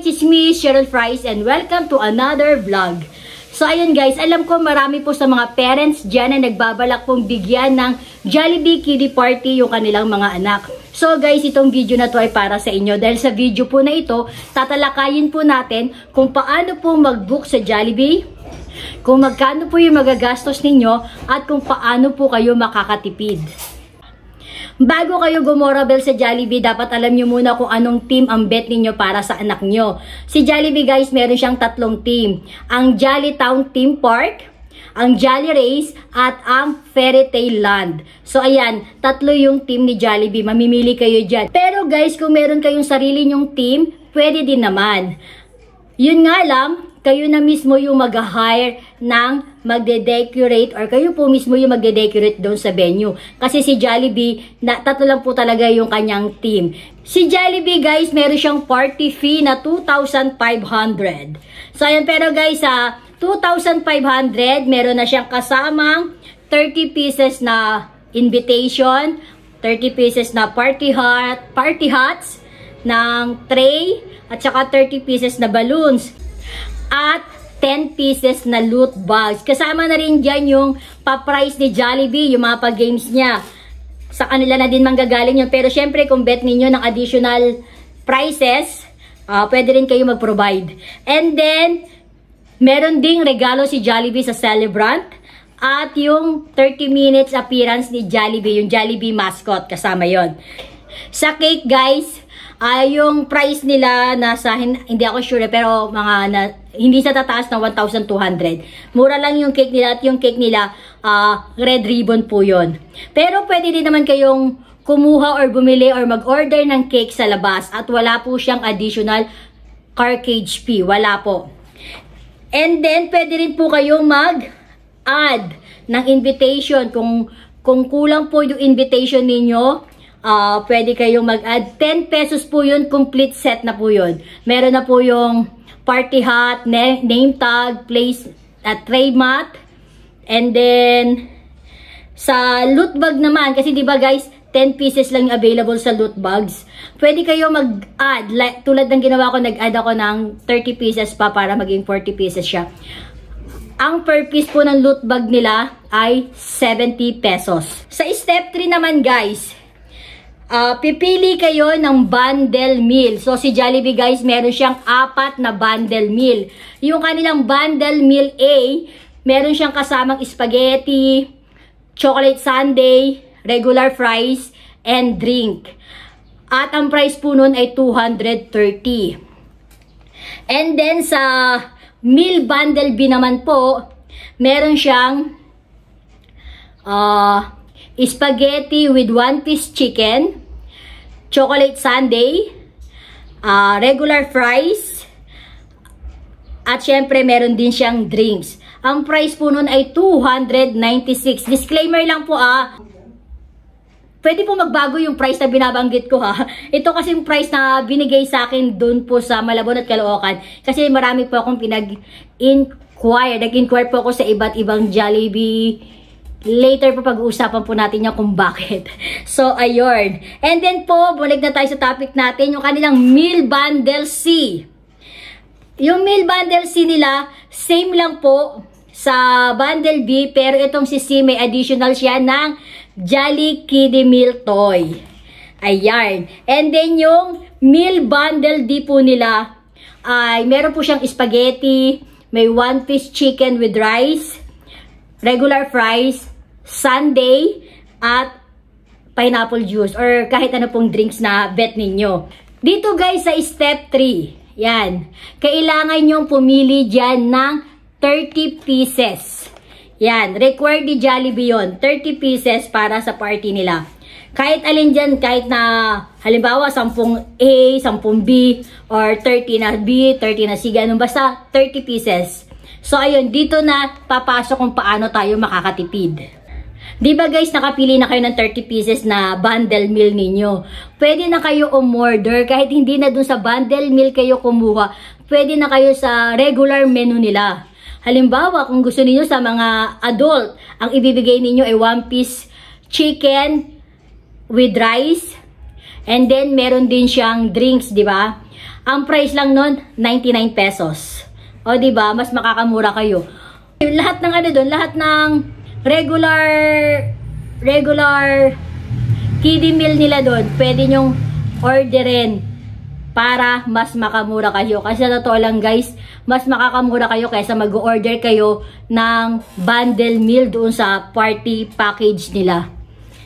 it's me, Cheryl Fries, and welcome to another vlog. So ayun guys, alam ko marami po sa mga parents dyan na nagbabalak pong bigyan ng Jollibee Kiddie Party yung kanilang mga anak. So guys, itong video na to ay para sa inyo. Dahil sa video po na ito, tatalakayin po natin kung paano po mag-book sa Jollibee, kung magkano po yung magagastos ninyo, at kung paano po kayo makakatipid. Bago kayo gumorabel sa Jollibee, dapat alam nyo muna kung anong team ang bet ninyo para sa anak nyo. Si Jollibee guys, meron siyang tatlong team. Ang Jolly Town Theme Park, ang Jolly Race, at ang Fairy Tale Land. So ayan, tatlo yung team ni Jollibee. Mamimili kayo dyan. Pero guys, kung meron kayong sarili nyong team, pwede din naman. Yun nga lang, kayo na mismo yung mag-hire ng magde-decorate or kayo po mismo yung magde-decorate doon sa venue. Kasi si Jollibee, tatlo lang po talaga yung kanyang team. Si Jollibee guys, meron siyang party fee na 2,500. So ayan, pero guys, sa 2,500, meron na siyang kasamang 30 pieces na invitation, 30 pieces na party hats, ng tray, at saka 30 pieces na balloons, at 10 pieces na loot bags. Kasama na rin dyan yung pa-price ni Jollibee, yung mga pa-games niya. Sa kanila na din manggagaling yun. Pero syempre, kung bet ninyo ng additional prices, pwede rin kayo mag-provide. And then, meron ding regalo si Jollibee sa celebrant. At yung 30 minutes appearance ni Jollibee, yung Jollibee mascot, kasama yon. Sa cake guys, yung price nila nasa, hindi ako sure, pero hindi sa tataas ng 1,200. Mura lang yung cake nila, at yung cake nila, red ribbon po yon. Pero pwede din naman kayong kumuha or bumili or mag-order ng cake sa labas, at wala po siyang additional cartage fee. Wala po. And then, pwede rin po kayong mag-add ng invitation. Kung kulang po yung invitation ninyo, pwede kayong mag-add. 10 pesos po yun, complete set na po yun. Meron na po yung party hat, name tag, place at tray mat. And then, sa loot bag naman, kasi diba guys, 10 pieces lang yung available sa loot bags. Pwede kayo mag-add. Tulad ng ginawa ko, nag-add ako ng 30 pieces pa para maging 40 pieces siya. Ang per piece po ng loot bag nila ay 70 pesos. Sa step 3 naman guys, pipili kayo ng bundle meal. So, si Jollibee guys, meron siyang 4 na bundle meal. Yung kanilang bundle meal A, meron siyang kasamang spaghetti, chocolate sundae, regular fries, and drink. At ang price po nun ay 230. And then, sa meal bundle B naman po, meron siyang spaghetti with 1-piece chicken, chocolate sundae, regular fries, at syempre meron din siyang drinks. Ang price po nun ay 296. Disclaimer lang po pwede po magbago yung price na binabanggit ko Ito kasi yung price na binigay sa akin doon po sa Malabon at Caloocan. Kasi marami po akong pinag-inquire. Nag-inquire po ako sa iba't ibang Jollibee. Later po pag-uusapan po natin yung kung bakit. So, ayun. And then po, balik na tayo sa topic natin, yung kanilang meal bundle C. Yung meal bundle C nila, same lang po sa bundle B, pero itong si C, may additional siya ng Jolly Kiddie Meal Toy. Ayan. And then yung meal bundle D po nila, ay meron po siyang spaghetti, may 1-piece chicken with rice, regular fries, sundae, at pineapple juice or kahit ano pong drinks na bet ninyo. Dito guys sa step 3, yan, kailangan nyong pumili dyan ng 30 pieces. Yan, required ni Jollibee yun, 30 pieces para sa party nila. Kahit alin dyan, kahit na halimbawa 10 A, 10 B, or 30 na B, 30 na C, ganun, basta 30 pieces. So, ayun, dito na papasok kung paano tayo makakatipid. Diba guys, nakapili na kayo ng 30 pieces na bundle meal ninyo. Pwede na kayo umorder, kahit hindi na dun sa bundle meal kayo kumuha, pwede na kayo sa regular menu nila. Halimbawa, kung gusto niyo sa mga adult, ang ibibigay ninyo ay 1-piece chicken with rice, and then meron din siyang drinks, diba? Ang price lang nun, 99 pesos. O, diba? Mas makakamura kayo. Lahat ng ano doon, lahat ng regular kiddie meal nila doon, pwede nyong orderin para mas makamura kayo. Kasi sa totoo lang guys, mas makakamura kayo kaysa mag-order kayo ng bundle meal doon sa party package nila.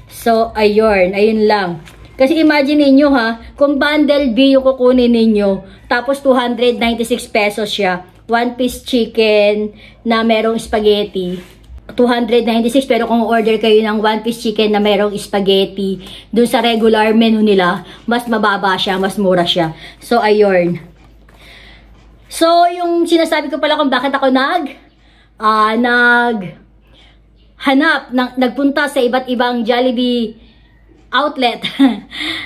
So, ayun lang. Kasi imagine niyo ha, kung bundle B yung kukunin ninyo, tapos 296 pesos siya, 1 piece chicken na merong spaghetti, 296, pero kung order kayo ng 1 piece chicken na merong spaghetti dun sa regular menu nila, mas mababa siya, mas mura siya. So, ayun. So, yung sinasabi ko pala kung bakit ako nagpunta sa iba't ibang Jollibee outlet.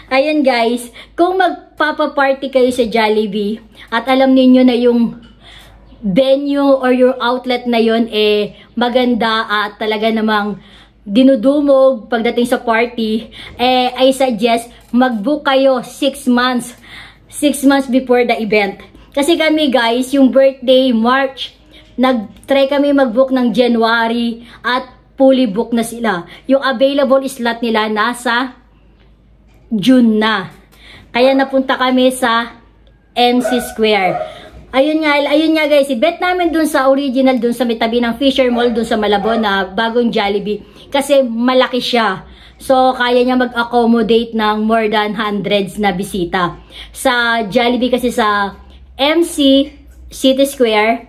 Ayun guys, kung magpapaparty kayo sa Jollibee at alam niyo na yung venue or your outlet na yon maganda at talaga namang dinudumog pagdating sa party, I suggest mag-book kayo 6 months before the event. Kasi kami guys, yung birthday March, nag-try kami mag-book ng January at fully book na sila. Yung available slot nila nasa June na. Kaya napunta kami sa MC Square. Ayun nga guys, i-bet namin dun sa original, dun sa may tabi ng Fisher Mall, dun sa Malabon na bagong Jollibee. Kasi malaki siya. So, kaya niya mag-accommodate ng more than hundreds na bisita. Sa Jollibee kasi sa MC City Square,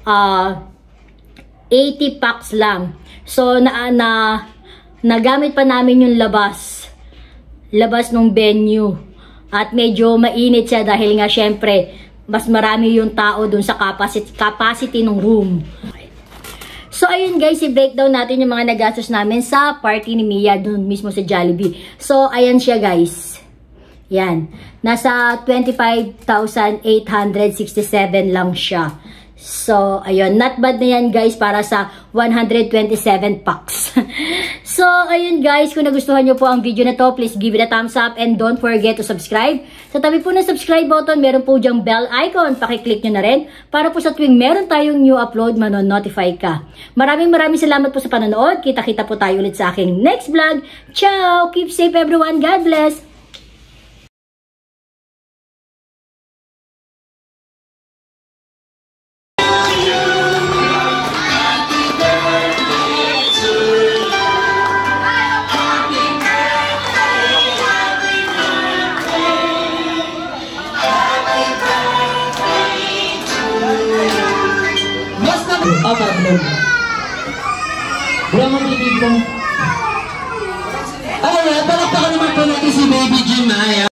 80 packs lang. So, nagamit pa namin yung labas ng venue. At medyo mainit siya dahil nga syempre, mas marami yung tao dun sa capacity ng room. So, ayun guys, i-breakdown natin yung mga nagastos namin sa party ni Mia dun mismo sa Jollibee. So, ayan siya guys. Yan. Nasa 25,867 lang siya. So, ayun. Not bad na yan guys para sa 127 packs. So, ayun guys. Kung nagustuhan nyo po ang video na to, please give it a thumbs up and don't forget to subscribe. Sa tabi po ng subscribe button, meron po dyang bell icon. Pakiclick nyo na rin para po sa tuwing meron tayong new upload, manon-notify ka. Maraming salamat po sa panonood. Kita-kita po tayo ulit sa aking next vlog. Ciao! Keep safe everyone. God bless! Belum. Belum mabibig ko. Ay, palakpakan naman po natin si Baby Jim,